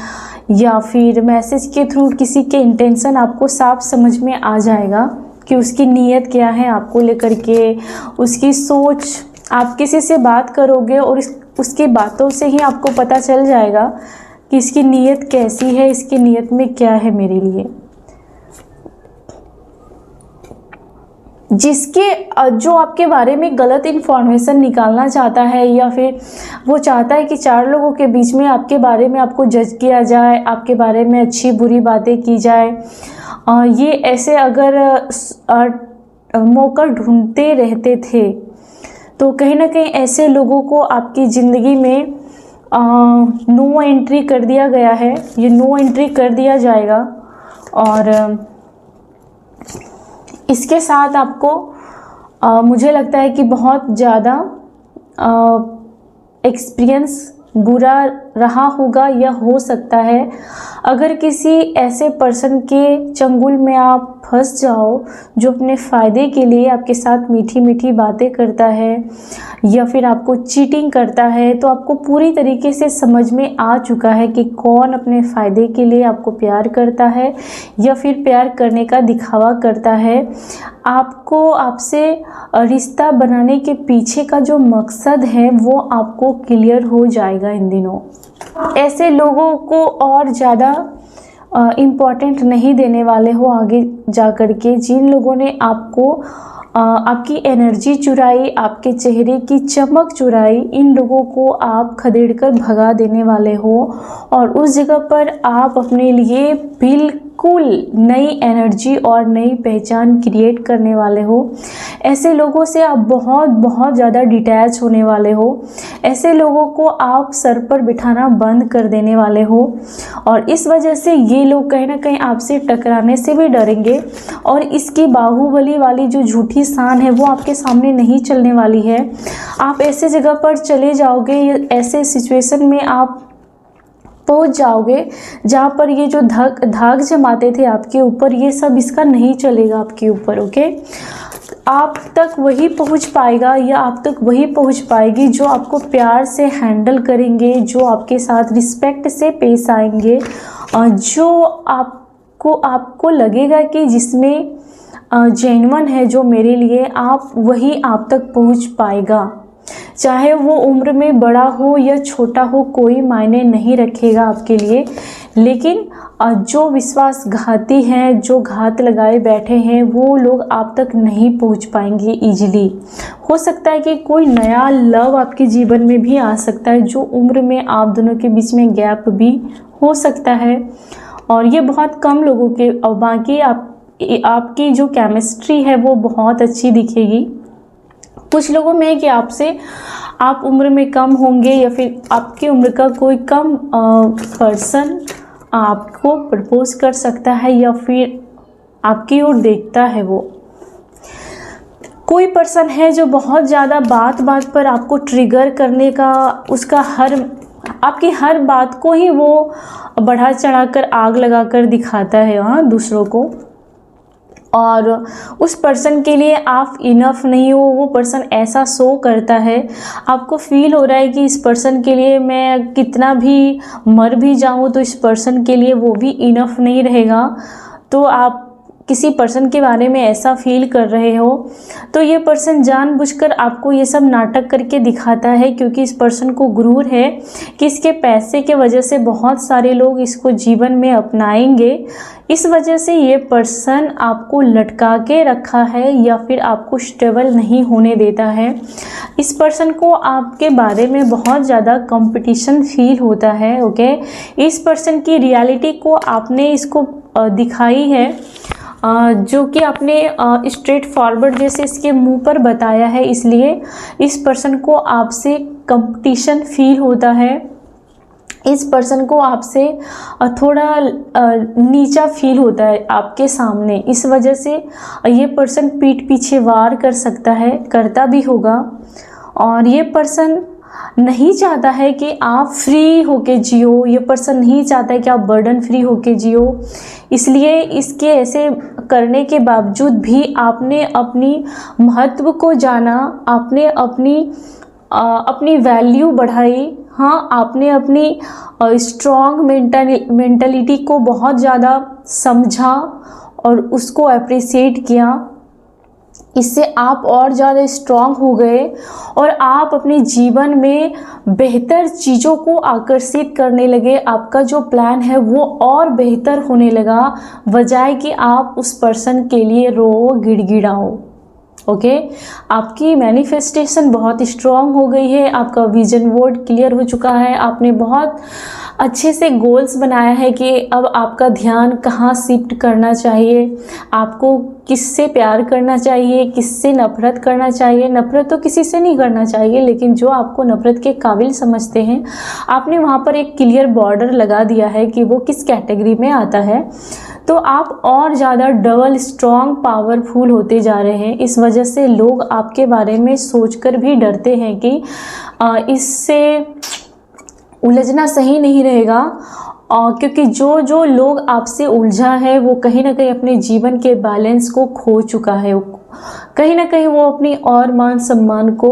या फिर मैसेज के थ्रू किसी के इंटेंशन आपको साफ समझ में आ जाएगा कि उसकी नीयत क्या है आपको लेकर के, उसकी सोच। आप किसी से बात करोगे और उसकी बातों से ही आपको पता चल जाएगा कि इसकी नीयत कैसी है, इसकी नीयत में क्या है मेरे लिए। जो आपके बारे में गलत इन्फॉर्मेशन निकालना चाहता है, या फिर वो चाहता है कि 4 लोगों के बीच में आपके बारे में आपको जज किया जाए, आपके बारे में अच्छी बुरी बातें की जाए, ये ऐसे अगर मौका ढूंढते रहते थे तो कहीं ना कहीं ऐसे लोगों को आपकी ज़िंदगी में नो एंट्री कर दिया गया है, ये नो एंट्री कर दिया जाएगा। और इसके साथ आपको मुझे लगता है कि बहुत ज़्यादा एक्सपीरियंस बुरा रहा होगा, या हो सकता है अगर किसी ऐसे पर्सन के चंगुल में आप फंस जाओ जो अपने फ़ायदे के लिए आपके साथ मीठी मीठी बातें करता है या फिर आपको चीटिंग करता है, तो आपको पूरी तरीके से समझ में आ चुका है कि कौन अपने फ़ायदे के लिए आपको प्यार करता है या फिर प्यार करने का दिखावा करता है। आपको आपसे रिश्ता बनाने के पीछे का जो मकसद है वो आपको क्लियर हो जाएगा इन दिनों। ऐसे लोगों को और ज़्यादा इम्पॉर्टेंट नहीं देने वाले हो आगे जा कर के। जिन लोगों ने आपको आपकी एनर्जी चुराई, आपके चेहरे की चमक चुराई, इन लोगों को आप खदेड़ कर भगा देने वाले हो और उस जगह पर आप अपने लिए बिल्कुल नई एनर्जी और नई पहचान क्रिएट करने वाले हो। ऐसे लोगों से आप बहुत बहुत ज़्यादा डिटैच होने वाले हो। ऐसे लोगों को आप सर पर बिठाना बंद कर देने वाले हो और इस वजह से ये लोग कहीं ना कहीं आपसे टकराने से भी डरेंगे और इसकी बाहुबली वाली जो झूठी शान है वो आपके सामने नहीं चलने वाली है। आप ऐसे जगह पर चले जाओगे, ऐसे सिचुएशन में आप पहुंच जाओगे जहाँ पर ये जो धाक जमाते थे आपके ऊपर, ये सब इसका नहीं चलेगा आपके ऊपर। ओके, आप तक वही पहुंच पाएगा या आप तक वही पहुंच पाएगी जो आपको प्यार से हैंडल करेंगे, जो आपके साथ रिस्पेक्ट से पेश आएंगे और जो आपको लगेगा कि जिसमें जेन्युइन है जो मेरे लिए, आप वही आप तक पहुंच पाएगा। चाहे वो उम्र में बड़ा हो या छोटा हो, कोई मायने नहीं रखेगा आपके लिए। लेकिन जो विश्वासघाती हैं, जो घात लगाए बैठे हैं, वो लोग आप तक नहीं पहुंच पाएंगे इजीली। हो सकता है कि कोई नया लव आपके जीवन में भी आ सकता है, जो उम्र में आप दोनों के बीच में गैप भी हो सकता है और ये बहुत कम लोगों के, और बाकी आपकी जो केमिस्ट्री है वो बहुत अच्छी दिखेगी। कुछ लोगों में है कि आप उम्र में कम होंगे या फिर आपकी उम्र का कोई कम पर्सन आपको प्रपोज कर सकता है या फिर आपकी ओर देखता है। वो कोई पर्सन है जो बहुत ज़्यादा बात बात पर आपको ट्रिगर करने का, उसका आपकी हर बात को ही वो बढ़ा चढ़ाकर आग लगाकर दिखाता है दूसरों को, और उस पर्सन के लिए आप इनफ नहीं हो। वो पर्सन ऐसा शो करता है, आपको फील हो रहा है कि इस पर्सन के लिए मैं कितना भी मर भी जाऊं तो इस पर्सन के लिए वो भी इनफ नहीं रहेगा। तो आप किसी पर्सन के बारे में ऐसा फील कर रहे हो तो ये पर्सन जानबूझकर आपको ये सब नाटक करके दिखाता है, क्योंकि इस पर्सन को गुरूर है कि इसके पैसे के वजह से बहुत सारे लोग इसको जीवन में अपनाएंगे। इस वजह से ये पर्सन आपको लटका के रखा है या फिर आपको स्टेबल नहीं होने देता है। इस पर्सन को आपके बारे में बहुत ज़्यादा कंपटीशन फील होता है। ओके, इस पर्सन की रियलिटी को आपने इसको दिखाई है, जो कि आपने स्ट्रेट फॉरवर्ड जैसे इसके मुंह पर बताया है, इसलिए इस पर्सन को आपसे कंपटीशन फील होता है। इस पर्सन को आपसे थोड़ा नीचा फील होता है आपके सामने। इस वजह से ये पर्सन पीठ पीछे वार कर सकता है, करता भी होगा। और ये पर्सन नहीं चाहता है कि आप फ्री होके जियो, ये पर्सन नहीं चाहता है कि आप बर्डन फ्री होके जियो। इसलिए इसके ऐसे करने के बावजूद भी आपने अपनी महत्व को जाना, आपने अपनी वैल्यू बढ़ाई। हाँ, आपने अपनी स्ट्रॉन्ग मेंटलिटी को बहुत ज़्यादा समझा और उसको अप्रिशिएट किया। इससे आप और ज़्यादा स्ट्रांग हो गए और आप अपने जीवन में बेहतर चीज़ों को आकर्षित करने लगे। आपका जो प्लान है वो और बेहतर होने लगा, बजाय कि आप उस पर्सन के लिए रो गिड़गिड़ाओ। ओके, आपकी मैनिफेस्टेशन बहुत स्ट्रांग हो गई है, आपका विजन बोर्ड क्लियर हो चुका है, आपने बहुत अच्छे से गोल्स बनाया है कि अब आपका ध्यान कहाँ शिफ्ट करना चाहिए, आपको किससे प्यार करना चाहिए, किससे नफरत करना चाहिए। नफरत तो किसी से नहीं करना चाहिए, लेकिन जो आपको नफरत के काबिल समझते हैं, आपने वहाँ पर एक क्लियर बॉर्डर लगा दिया है कि वो किस कैटेगरी में आता है। तो आप और ज़्यादा डबल स्ट्रॉन्ग पावरफुल होते जा रहे हैं। इस वजह से लोग आपके बारे में सोचकर भी डरते हैं कि इससे उलझना सही नहीं रहेगा, क्योंकि जो जो लोग आपसे उलझा है वो कहीं ना कहीं अपने जीवन के बैलेंस को खो चुका है, कहीं ना कहीं वो अपनी और मान सम्मान को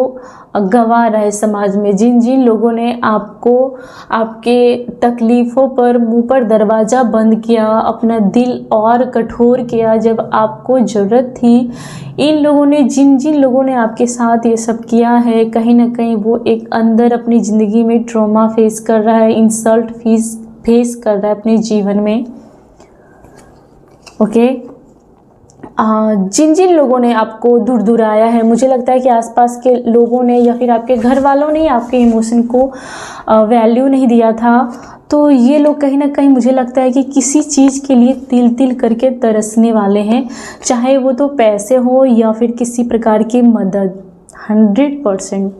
गंवा रहा है समाज में। जिन जिन लोगों ने आपको आपके तकलीफ़ों पर मुंह पर दरवाज़ा बंद किया, अपना दिल और कठोर किया जब आपको ज़रूरत थी, इन लोगों ने जिन जिन लोगों ने आपके साथ ये सब किया है, कहीं ना कहीं वो एक अंदर अपनी ज़िंदगी में ट्रॉमा फेस कर रहा है, इंसल्ट फेस कर रहा है अपने जीवन में। ओके, जिन जिन लोगों ने आपको दूर दुराया है, मुझे लगता है कि आसपास के लोगों ने या फिर आपके घर वालों ने आपके इमोशन को वैल्यू नहीं दिया था, तो ये लोग कहीं ना कहीं मुझे लगता है कि किसी चीज़ के लिए तिल तिल करके तरसने वाले हैं, चाहे वो तो पैसे हो या फिर किसी प्रकार की मदद। 100%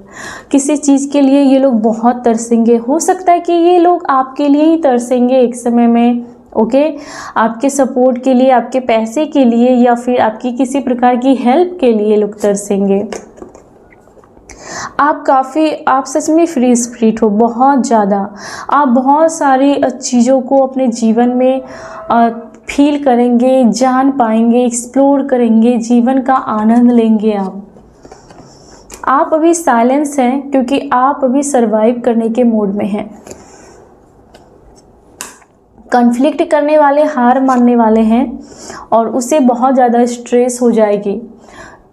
किसी चीज़ के लिए ये लोग बहुत तरसेंगे। हो सकता है कि ये लोग आपके लिए ही तरसेंगे एक समय में। ओके, आपके सपोर्ट के लिए, आपके पैसे के लिए या फिर आपकी किसी प्रकार की हेल्प के लिए लोग तरसेंगे। आप सच में फ्री स्पिरिट हो, बहुत ज़्यादा। आप बहुत सारी चीज़ों को अपने जीवन में फील करेंगे, जान पाएंगे, एक्सप्लोर करेंगे, जीवन का आनंद लेंगे। आप अभी साइलेंस हैं क्योंकि आप अभी सरवाइव करने के मोड में हैं। कॉन्फ्लिक्ट करने वाले हार मानने वाले हैं और उससे बहुत ज़्यादा स्ट्रेस हो जाएगी।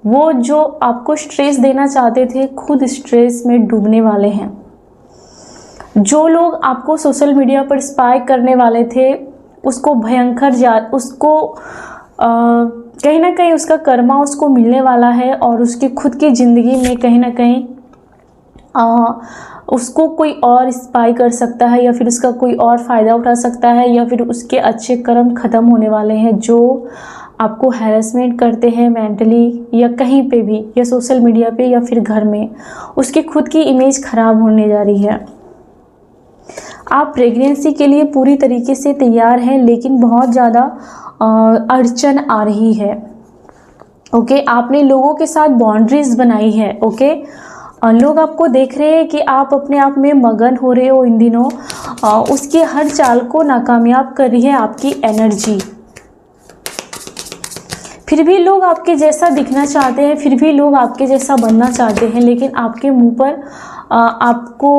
वो जो आपको स्ट्रेस देना चाहते थे, खुद स्ट्रेस में डूबने वाले हैं। जो लोग आपको सोशल मीडिया पर स्पाई करने वाले थे, उसको उसको कहीं ना कहीं उसका कर्मा उसको मिलने वाला है और उसकी खुद की ज़िंदगी में कहीं ना कहीं उसको कोई और स्पाई कर सकता है या फिर उसका कोई और फ़ायदा उठा सकता है, या फिर उसके अच्छे कर्म ख़त्म होने वाले हैं। जो आपको हैरेसमेंट करते हैं मेंटली या कहीं पे भी, या सोशल मीडिया पे या फिर घर में, उसकी खुद की इमेज ख़राब होने जा रही है। आप प्रेगनेंसी के लिए पूरी तरीके से तैयार हैं, लेकिन बहुत ज़्यादा अड़चन आ रही है। ओके, आपने लोगों के साथ बाउंड्रीज बनाई है। ओके, लोग आपको देख रहे हैं कि आप अपने आप में मगन हो रहे हो इन दिनों। उसकी हर चाल को नाकामयाब कर रही है आपकी एनर्जी। फिर भी लोग आपके जैसा दिखना चाहते हैं, फिर भी लोग आपके जैसा बनना चाहते हैं, लेकिन आपके मुंह पर आपको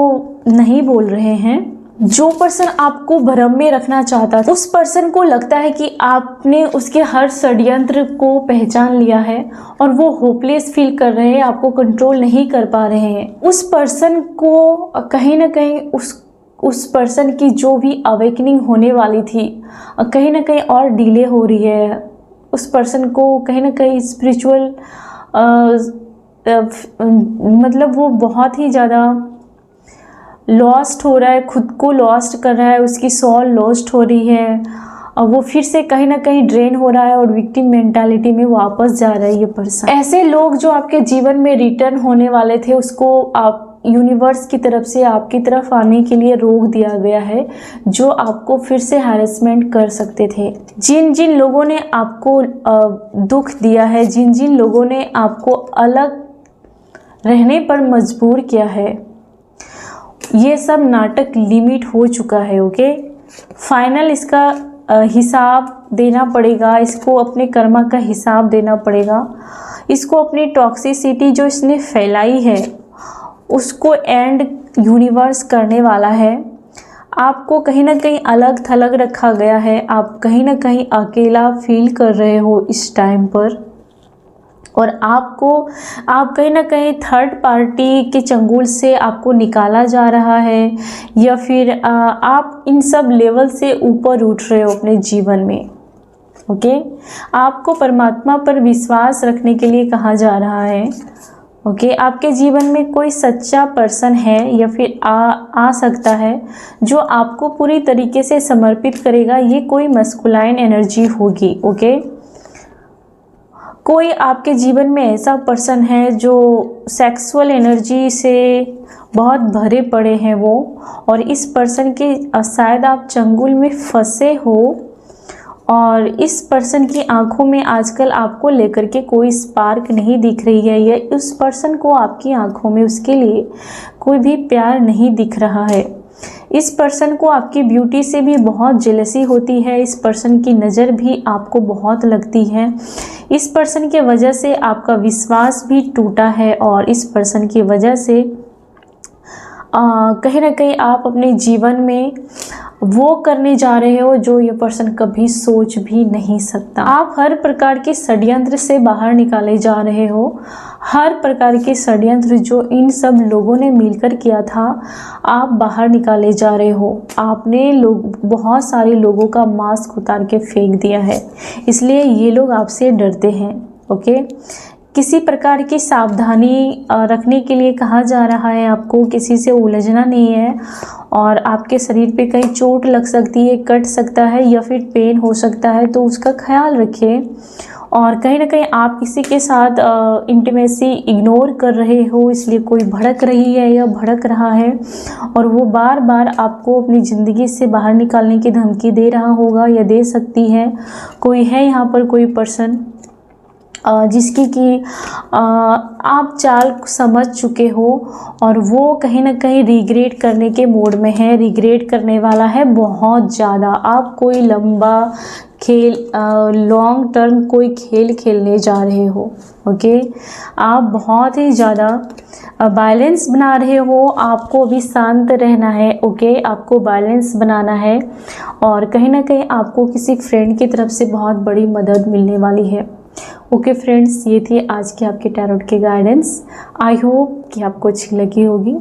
नहीं बोल रहे हैं। जो पर्सन आपको भ्रम में रखना चाहता था, उस पर्सन को लगता है कि आपने उसके हर षड्यंत्र को पहचान लिया है और वो होपलेस फील कर रहे हैं, आपको कंट्रोल नहीं कर पा रहे हैं। उस पर्सन को कहीं ना कहीं उस पर्सन की जो भी अवेकनिंग होने वाली थी, कहीं ना कहीं और डिले हो रही है। उस पर्सन को कहीं ना कहीं स्पिरिचुअल मतलब वो बहुत ही ज़्यादा लॉस्ट हो रहा है, खुद को लॉस्ट कर रहा है, उसकी सोल लॉस्ट हो रही है और वो फिर से कहीं ना कहीं ड्रेन हो रहा है और विक्टिम मेंटालिटी में वापस जा रहा है ये पर्सन। ऐसे लोग जो आपके जीवन में रिटर्न होने वाले थे, उसको आप यूनिवर्स की तरफ से आपकी तरफ आने के लिए रोक दिया गया है, जो आपको फिर से हैरेसमेंट कर सकते थे। जिन जिन लोगों ने आपको दुख दिया है, जिन जिन लोगों ने आपको अलग रहने पर मजबूर किया है, ये सब नाटक लिमिट हो चुका है। ओके, फाइनल इसका हिसाब देना पड़ेगा, इसको अपने कर्मा का हिसाब देना पड़ेगा, इसको अपनी टॉक्सिसिटी जो इसने फैलाई है उसको एंड यूनिवर्स करने वाला है। आपको कहीं ना कहीं अलग थलग रखा गया है, आप कहीं ना कहीं अकेला फील कर रहे हो इस टाइम पर। और आप कहीं ना कहीं थर्ड पार्टी के चंगुल से आपको निकाला जा रहा है, या फिर आप इन सब लेवल से ऊपर उठ रहे हो अपने जीवन में। ओके, आपको परमात्मा पर विश्वास रखने के लिए कहा जा रहा है। ओके, आपके जीवन में कोई सच्चा पर्सन है या फिर आ सकता है जो आपको पूरी तरीके से समर्पित करेगा। ये कोई मस्कुलाइन एनर्जी होगी। ओके, कोई आपके जीवन में ऐसा पर्सन है जो सेक्सुअल एनर्जी से बहुत भरे पड़े हैं वो, और इस पर्सन के शायद आप चंगुल में फंसे हो, और इस पर्सन की आंखों में आजकल आपको लेकर के कोई स्पार्क नहीं दिख रही है, या उस पर्सन को आपकी आंखों में उसके लिए कोई भी प्यार नहीं दिख रहा है। इस पर्सन को आपकी ब्यूटी से भी बहुत जेलसी होती है। इस पर्सन की नज़र भी आपको बहुत लगती है। इस पर्सन के वजह से आपका विश्वास भी टूटा है, और इस पर्सन की वजह से कहीं ना कहीं आप अपने जीवन में वो करने जा रहे हो जो ये पर्सन कभी सोच भी नहीं सकता। आप हर प्रकार के षड्यंत्र से बाहर निकाले जा रहे हो। हर प्रकार के षड्यंत्र जो इन सब लोगों ने मिलकर किया था, आप बाहर निकाले जा रहे हो। आपने बहुत सारे लोगों का मास्क उतार के फेंक दिया है, इसलिए ये लोग आपसे डरते हैं। ओके, किसी प्रकार की सावधानी रखने के लिए कहा जा रहा है। आपको किसी से उलझना नहीं है, और आपके शरीर पे कहीं चोट लग सकती है, कट सकता है, या फिर पेन हो सकता है, तो उसका ख्याल रखिए। और कहीं ना कहीं आप किसी के साथ इंटीमेसी इग्नोर कर रहे हो, इसलिए कोई भड़क रही है या भड़क रहा है, और वो बार बार आपको अपनी ज़िंदगी से बाहर निकालने की धमकी दे रहा होगा या दे सकती है। कोई है यहाँ पर कोई पर्सन जिसकी कि आप चाल समझ चुके हो, और वो कहीं ना कहीं रिग्रेट करने के मोड में है। रिग्रेट करने वाला है बहुत ज़्यादा। आप कोई लंबा खेल, लॉन्ग टर्म कोई खेल खेलने जा रहे हो। ओके, आप बहुत ही ज़्यादा बैलेंस बना रहे हो। आपको भी शांत रहना है। ओके, आपको बैलेंस बनाना है, और कहीं ना कहीं आपको किसी फ्रेंड की तरफ से बहुत बड़ी मदद मिलने वाली है। ओके फ्रेंड्स, ये थी आज की आपके टैरोट की गाइडेंस। आई होप कि आपको अच्छी लगी होगी।